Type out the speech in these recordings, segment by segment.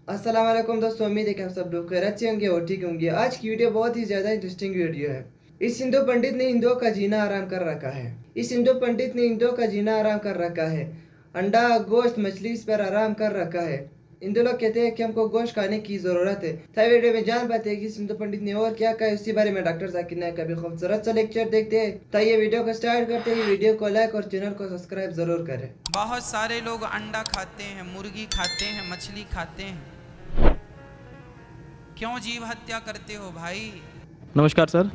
अस्सलाम वालेकुम दोस्तों, उम्मीद है कि आप सब लोग खैरियत से होंगे और ठीक होंगे। आज की वीडियो बहुत ही ज़्यादा इंटरेस्टिंग वीडियो है। इस हिंदू पंडित ने हिंदुओं का जीना आराम कर रखा है। इस हिंदू पंडित ने हिंदुओं का जीना आराम कर रखा है। अंडा, गोश्त, मछली इस पर आराम कर रखा है। हिंदू लोग कहते हैं कि हमको गोश्त खाने की ज़रूरत है। था वीडियो में जान पाते हैं कि इस हिंदू पंडित ने और क्या कहा, उसी बारे में डॉक्टर जाकिर नायक का भी खूबसूरत सा लेक्चर देखते हैं। तो ये वीडियो को स्टार्ट करते हैं। वीडियो को लाइक और चैनल को सब्सक्राइब जरूर करें। बहुत सारे लोग अंडा खाते हैं, मुर्गी खाते हैं, मछली खाते हैं। क्यों जीव हत्या करते हो भाई? नमस्कार सर,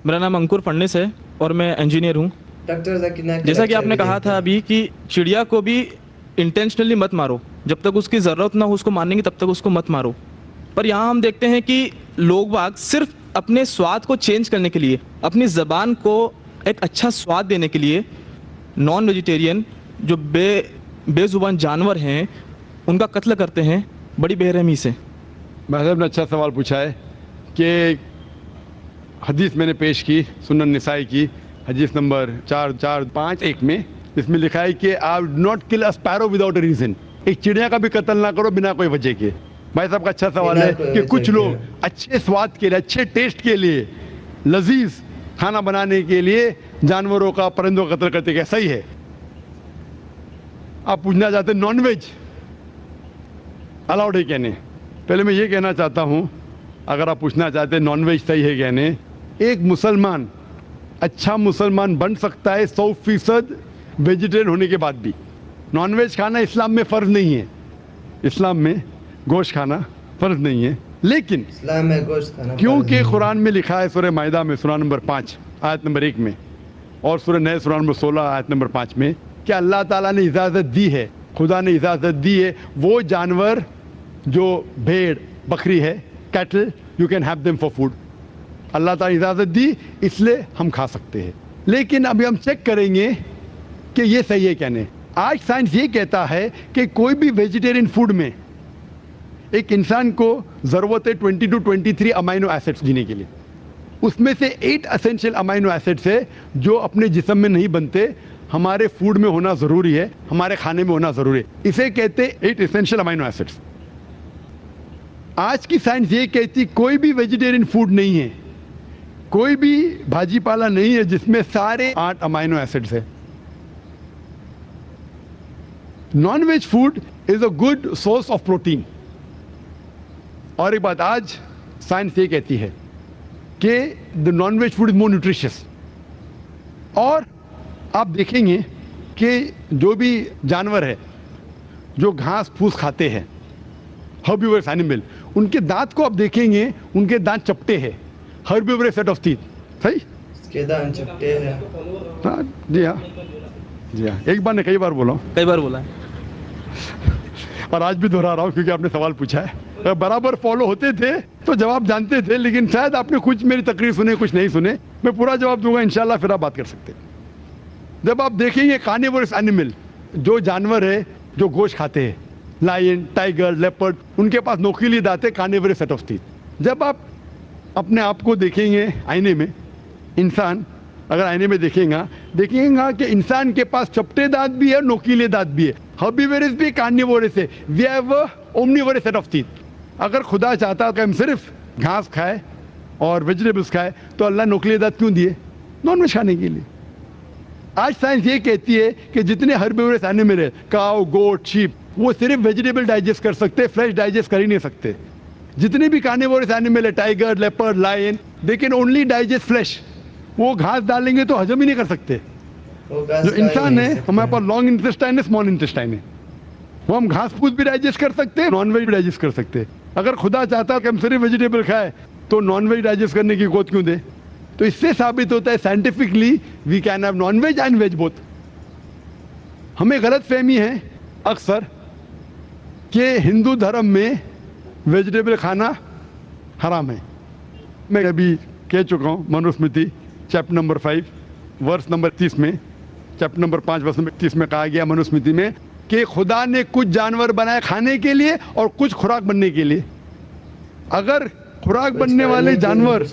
मेरा नाम अंकुर फडणीस है और मैं इंजीनियर हूँ। डॉक्टर जाकिर नायक जैसा कि आपने कहा था अभी कि चिड़िया को भी इंटेंशनली मत मारो, जब तक उसकी ज़रूरत ना हो उसको मारने की तब तक उसको मत मारो। पर यहाँ हम देखते हैं कि लोग बाग सिर्फ अपने स्वाद को चेंज करने के लिए, अपनी ज़बान को एक अच्छा स्वाद देने के लिए नॉन वेजिटेरियन जो बेज़ुबान जानवर हैं उनका कत्ल करते हैं बड़ी बेरहमी से। भाई साहब ने अच्छा सवाल पूछा है कि हदीस मैंने पेश की सुनन निसाई की हदीस नंबर 4451 में, इसमें लिखा है कि आप not kill a sparrow without a reason. एक चिड़िया का भी कत्ल ना करो बिना कोई वजह के। भाई साहब का अच्छा सवाल है कि कुछ लोग अच्छे स्वाद के लिए, अच्छे टेस्ट के लिए, लजीज खाना बनाने के लिए जानवरों का, परिंदों का कत्ल करते। क्या सही है? आप पूछना चाहते नॉन वेज अलाउड है क्या नहीं? पहले मैं ये कहना चाहता हूँ, अगर आप पूछना चाहते हैं नॉन वेज सही है क्या नहीं, एक मुसलमान अच्छा मुसलमान बन सकता है 100% वेजिटेरियन होने के बाद भी। नॉन वेज खाना इस्लाम में फ़र्ज नहीं है, इस्लाम में गोश्त खाना फ़र्ज नहीं है, लेकिन इस्लाम में गोश्त खाना क्योंकि कुरान में लिखा है सूरह माइदा में सूरा नंबर 5 आयत नंबर 1 में और सूरह नए सूरा नंबर 16 आयत नंबर 5 में कि अल्लाह ताला ने इजाज़त दी है, खुदा ने इजाज़त दी है वो जानवर जो भेड़ बकरी है, cattle, you can have them for food. Allah Taala इजाज़त दी इसलिए हम खा सकते हैं। लेकिन अभी हम चेक करेंगे कि ये सही है क्या नहीं। आज साइंस ये कहता है कि कोई भी वेजिटेरियन फूड में एक इंसान को ज़रूरत है 20 to 23 अमाइनो एसिड्स जीने के लिए। उसमें से 8 एसेंशियल अमाइनो एसिड्स है जो अपने जिस्म में नहीं बनते, हमारे फूड में होना ज़रूरी है, हमारे खाने में होना ज़रूरी है। इसे कहते हैं 8 एसेंशियल अमाइनो एसिड्स। आज की साइंस ये कहती कोई भी वेजिटेरियन फूड नहीं है, कोई भी भाजी पाला नहीं है जिसमें सारे 8 अमाइनो एसिड्स है। Non veg food is a good source of protein. और एक बात आज साइंस ये कहती है कि the non veg food is more nutritious. और आप देखेंगे कि जो भी जानवर है जो घास फूस खाते हैं, हर्बिवोरस एनिमल, उनके दांत को आप देखेंगे, उनके दांत चपटे हैं। हर्बिवोरस सेट ऑफ टीथ, सही? इसके दांत चपटे हैं। हाँ जी, हाँ जी, हाँ। एक बार ने कई बार बोला, कई बार बोला है और आज भी दोहरा रहा हूँ क्योंकि आपने सवाल पूछा है। अगर बराबर फॉलो होते थे तो जवाब जानते थे, लेकिन शायद आपने कुछ मेरी तकरीर सुने, कुछ नहीं सुने। मैं पूरा जवाब दूंगा इंशाल्लाह, फिर आप बात कर सकते हैं। जब आप देखेंगे कार्निवोरस एनिमल, जो जानवर है जो गोश्त खाते हैं, लायन, टाइगर, लेपर्ड, उनके पास नोकीली दांत है, कार्निवोरस सेट ऑफ टीथ। जब आप अपने आप को देखेंगे आईने में, इंसान अगर आईने में देखेंगे कि इंसान के पास चपटे दांत भी है, नोकीले दांत भी है। हर्बिवोरस भी कार्निवोरस है। We have omnivorous set of teeth. अगर खुदा चाहता कि हम सिर्फ घास खाए और वेजिटेबल्स खाए तो अल्लाह नोकीले दांत क्यों दिए? नॉन वेज खाने के लिए। आज साइंस ये कहती है कि जितने हर्बिवोरस एनिमल है, काऊ, गोट, शीप, वो सिर्फ वेजिटेबल डाइजेस्ट कर सकते, फ्रेश डाइजेस्ट कर ही नहीं सकते। जितने भी कार्निवोरस एनिमल है, tiger, leopard, lion, they can only digest flesh. वो घास डालेंगे तो हजम ही नहीं कर सकते। जो इंसान है, हमारे पास लॉन्ग इंटेस्टाइन है, स्मॉल इंटेस्टाइन है, वो हम घास फूस भी डाइजेस्ट कर सकते हैं, नॉन वेज भी डाइजेस्ट कर सकते हैं। अगर खुदा चाहता कि हम सिर्फ वेजिटेबल खाए तो नॉन वेज डाइजेस्ट करने की गोद क्यों दे? तो इससे साबित होता है scientifically we can have non veg and veg both. हमें गलत फहमी है अक्सर कि हिंदू धर्म में वेजिटेबल खाना हराम है। मैं अभी कह चुका हूँ, Manusmriti chapter number 5 verse number 30 में, चैप्टर नंबर 5 वर्स नंबर 30 में कहा गया मनुस्मृति में कि खुदा ने कुछ जानवर बनाए खाने के लिए और कुछ खुराक बनने के लिए। अगर खुराक बनने वाले जानवर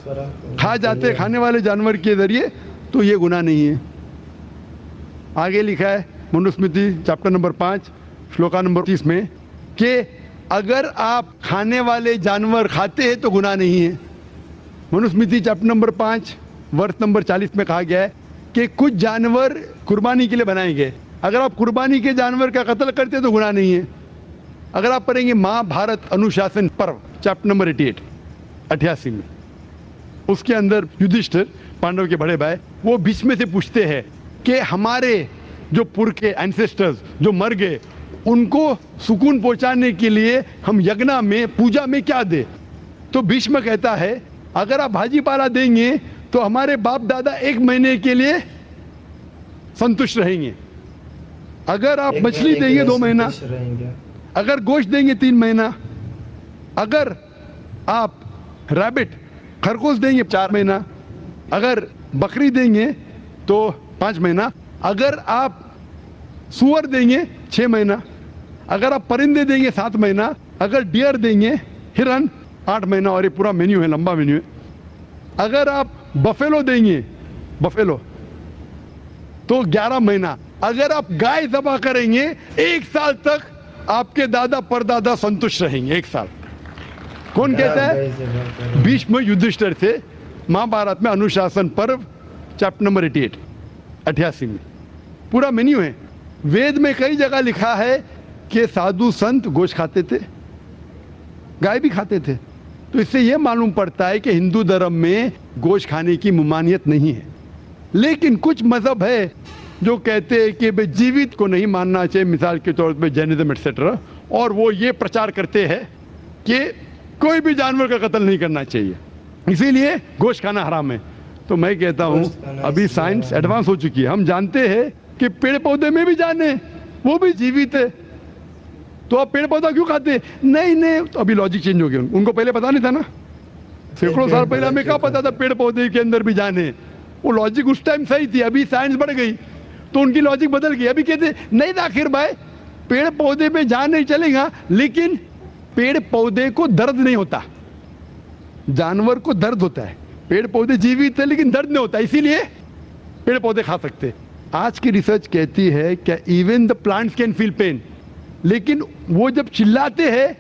खा जाते खाने वाले जानवर के जरिए तो ये गुनाह नहीं है। आगे लिखा है Manusmriti chapter number 5 shloka number 30 में कि अगर आप खाने वाले जानवर खाते हैं तो गुनाह नहीं है। मनुस्मृति चैप्टर नंबर 5 वर्ष नंबर 40 में कहा गया है कि कुछ जानवर कुर्बानी के लिए बनाए गए, अगर आप कुर्बानी के जानवर का कत्ल करते हैं तो गुनाह नहीं है। अगर आप पढ़ेंगे महाभारत अनुशासन पर्व चैप्टर नंबर 88 में, उसके अंदर युधिष्ठिर पांडव के बड़े भाई वो बीच में से पूछते हैं कि हमारे जो पुरखे एंसेस्टर्स जो मर गए उनको सुकून पहुंचाने के लिए हम यज्ञ में पूजा में क्या दे। तो भीष्म कहता है अगर आप भाजी पाला देंगे तो हमारे बाप दादा 1 महीने के लिए संतुष्ट रहेंगे। अगर आप मछली देंगे 2 महीना, अगर गोश्त देंगे 3 महीना, अगर आप रैबिट खरगोश देंगे 4 महीना, अगर बकरी देंगे तो 5 महीना, अगर आप सुअर देंगे 6 महीना, अगर आप परिंदे देंगे 7 महीना, अगर डियर देंगे हिरन 8 महीना, और ये पूरा मेन्यू है, लंबा मेन्यू है। अगर आप बफेलो देंगे बफेलो तो 11 महीना, अगर आप गाय ज़बह करेंगे 1 साल तक आपके दादा परदादा संतुष्ट रहेंगे। 1 साल। कौन कहता है? भीष्म युधिष्ठिर से महाभारत में अनुशासन पर्व चैप्टर नंबर 88 में पूरा मेन्यू है। वेद में कई जगह लिखा है कि साधु संत गोश्त खाते थे, गाय भी खाते थे। तो इससे यह मालूम पड़ता है कि हिंदू धर्म में गोश्त खाने की ममानियत नहीं है। लेकिन कुछ मजहब है जो कहते हैं कि भाई जीवित को नहीं मानना चाहिए, मिसाल के तौर पे जैनिज्म एक्सेट्रा, और वो ये प्रचार करते हैं कि कोई भी जानवर का कत्ल नहीं करना चाहिए, इसीलिए गोश्त खाना हराम है। तो मैं कहता हूँ अभी साइंस एडवांस हो चुकी है, हम जानते हैं कि पेड़ पौधे में भी जान है, वो भी जीवित है, तो आप पेड़ पौधा क्यों खाते? नहीं, तो अभी लॉजिक चेंज हो गया। उनको पहले पता नहीं था ना, सैकड़ों साल पहले हमें क्या पता था पेड़ पौधे के अंदर भी जान है। वो लॉजिक उस टाइम सही थी, अभी साइंस बढ़ गई तो उनकी लॉजिक बदल गई। अभी कहते नहीं था आखिर भाई पेड़ पौधे में जान नहीं चलेगा, लेकिन पेड़ पौधे को दर्द नहीं होता, जानवर को दर्द होता है। पेड़ पौधे जीवित है लेकिन दर्द नहीं होता, इसीलिए पेड़ पौधे खा सकते। आज की रिसर्च कहती है कि even the plants can feel pain, लेकिन वो जब चिल्लाते हैं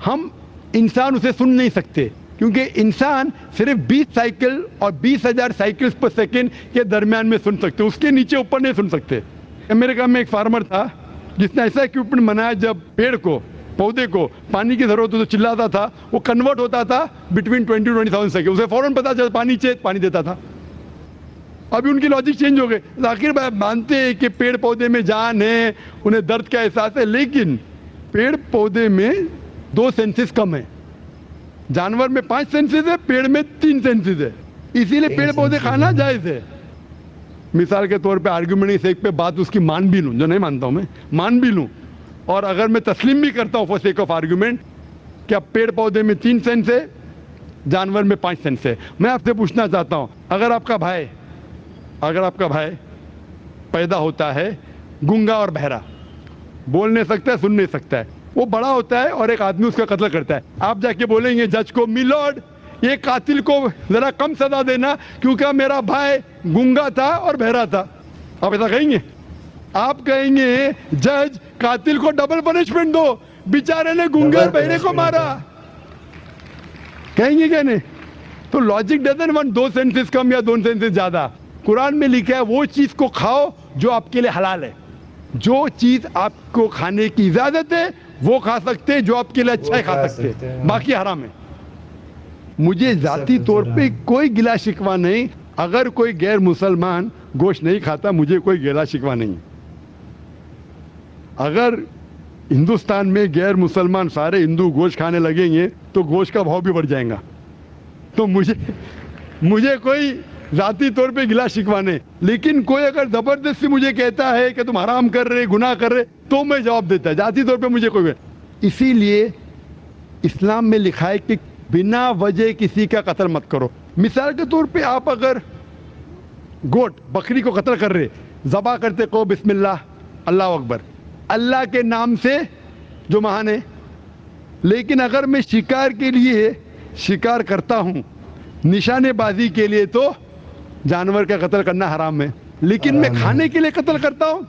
हम इंसान उसे सुन नहीं सकते, क्योंकि इंसान सिर्फ 20 साइकिल और 20,000 साइकिल्स पर सेकेंड के दरमियान में सुन सकते, उसके नीचे ऊपर नहीं सुन सकते। अमेरिका में एक फार्मर था जिसने ऐसा इक्विपमेंट बनाया, जब पेड़ को पौधे को पानी की जरूरत हो तो चिल्लाता था, वो कन्वर्ट होता था बिटवीन 20,000 सेकेंड, उसे फौरन पता चला पानी चाहिए, पानी देता था। अभी उनकी लॉजिक चेंज हो गई। आखिर मानते हैं कि पेड़ पौधे में जान है, उन्हें दर्द का एहसास है, लेकिन पेड़ पौधे में 2 सेंसेस कम है। जानवर में 5 सेंसेस है, पेड़ में 3 सेंसेस है, इसीलिए पेड़ पौधे खाना जायज है। मिसाल के तौर पे आर्ग्यूमेंट की सेक पे बात उसकी मान भी लूँ, जो नहीं मानता हूँ मैं, मान भी लूँ, और अगर मैं तस्लीम भी करता हूँ फॉर सेक ऑफ आर्ग्यूमेंट कि अब पेड़ पौधे में 3 सेंस है, जानवर में 5 सेंस है। मैं आपसे पूछना चाहता हूँ, अगर आपका भाई पैदा होता है गूंगा और बहरा, बोल नहीं सकता है, सुन नहीं सकता है, वो बड़ा होता है और एक आदमी उसका कत्ल करता है, आप जाके बोलेंगे जज को, मिलॉर्ड ये कातिल को जरा कम सजा देना क्योंकि मेरा भाई गूंगा था और बहरा था, आप ऐसा कहेंगे? आप कहेंगे जज कातिल को डबल पनिशमेंट दो, बेचारे ने गूंगे और बहरे को मारा, कहेंगे क्या नहीं? तो लॉजिक डजंट वांट 2 सेंसेस कम या 2 सेंसेस ज्यादा। कुरान में लिखा है वो चीज को खाओ जो आपके लिए हलाल है, जो चीज आपको खाने की इजाजत है वो खा सकते हैं, जो आपके लिए अच्छा है खा सकते हैं, बाकी हराम है। मुझे जाती तौर पे कोई गिला शिकवा नहीं, अगर कोई गैर मुसलमान गोश्त नहीं खाता मुझे कोई गिला शिकवा नहीं। अगर हिंदुस्तान में गैर मुसलमान सारे हिंदू गोश्त खाने लगेंगे तो गोश्त का भाव भी बढ़ जाएगा। तो मुझे कोई जाती तौर पे गिला शिकवा नहीं, लेकिन कोई अगर जबरदस्ती मुझे कहता है कि तुम हराम कर रहे, गुनाह कर रहे, तो मैं जवाब देता है। जाती तौर पे मुझे कोई, इसीलिए इस्लाम में लिखा है कि बिना वजह किसी का कत्ल मत करो। मिसाल के तौर पे आप अगर गोट बकरी को कत्ल कर रहे, ज़बा करते को बिस्मिल्लाह अल्लाह अकबर, अल्लाह के नाम से जो महान है, लेकिन अगर मैं शिकार के लिए शिकार करता हूँ, निशानेबाजी के लिए, तो जानवर का कत्ल करना हराम है। लेकिन मैं खाने के लिए कत्ल करता हूँ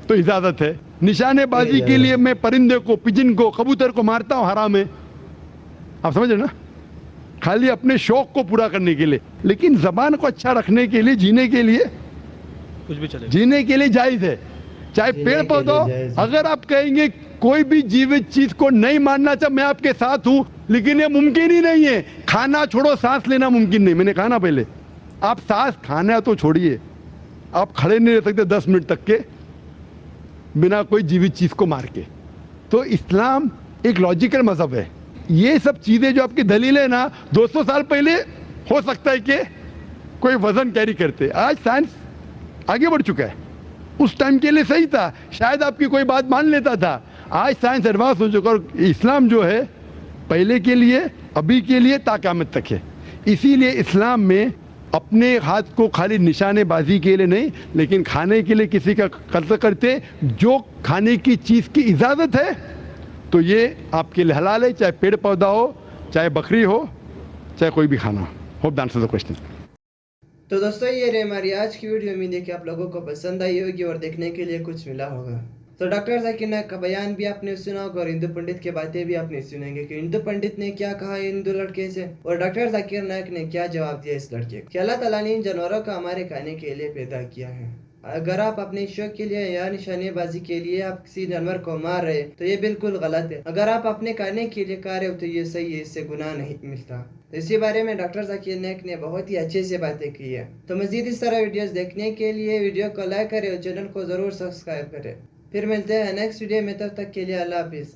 तो इजाज़त है। निशानेबाजी के लिए मैं परिंदे को, पिजन को, कबूतर को मारता हूँ, हराम है। आप समझ रहे ना? खाली अपने शौक को पूरा करने के लिए। लेकिन जबान को अच्छा रखने के लिए, जीने के लिए, कुछ भी चलेगा। जीने के लिए जायज है। चाहे जीने पेड़ के पौधा हो, लिए जायज है। अगर आप कहेंगे कोई भी जीवित चीज को नहीं मानना चाहिए, मैं आपके साथ हूं, लेकिन ये मुमकिन ही नहीं है। खाना छोड़ो, सांस लेना मुमकिन नहीं। मैंने कहा ना पहले, आप सांस खाना तो छोड़िए, आप खड़े नहीं रह सकते 10 मिनट तक के बिना कोई जीवित चीज को मार के। तो इस्लाम एक लॉजिकल मजहब है। ये सब चीजें जो आपकी दलील है ना, 200 साल पहले हो सकता है कि कोई वजन कैरी करते। आज साइंस आगे बढ़ चुका है, उस टाइम के लिए सही था, शायद आपकी कोई बात मान लेता था। आज साइंस एडवांस हो चुका और इस्लाम जो है पहले के लिए, अभी के लिए, ता क़यामत तक है। इसीलिए इस्लाम में अपने हाथ को खाली निशानेबाजी के लिए नहीं, लेकिन खाने के लिए किसी का कत्ल करते, जो खाने की चीज़ की इजाज़त है तो ये आपके लिए हलाल है, चाहे पेड़ पौधा हो, चाहे बकरी हो, चाहे कोई भी खाना हो। Hope the answer the question. तो दोस्तों ये रही हमारी आज की वीडियो। उम्मीद है कि आप लोगों को पसंद आई होगी और देखने के लिए कुछ मिला होगा। तो डॉक्टर जाकिर नायक का बयान भी आपने सुना होगा और हिंदू पंडित की बातें भी आपने सुनेंगे कि हिंदू पंडित ने क्या कहा हिंदू लड़के से और डॉक्टर जाकिर नायक ने क्या जवाब दिया इस लड़के को। अल्लाह ताला ने इन जानवरों को हमारे खाने के लिए पैदा किया है। अगर आप अपने शौक के लिए या निशानेबाजी के लिए आप किसी जानवर को मार रहे तो ये बिल्कुल गलत है। अगर आप अपने खाने के लिए कर रहे हो तो ये सही है, इससे गुनाह नहीं मिलता। तो इसी बारे में डॉक्टर जाकिर नायक ने बहुत ही अच्छे से बातें की है। तो मजीद इस तरह वीडियोस देखने के लिए वीडियो को लाइक करें और चैनल को जरूर सब्सक्राइब करें। फिर मिलते हैं नेक्स्ट वीडियो में, तब तक के लिए अल्लाह हाफिज।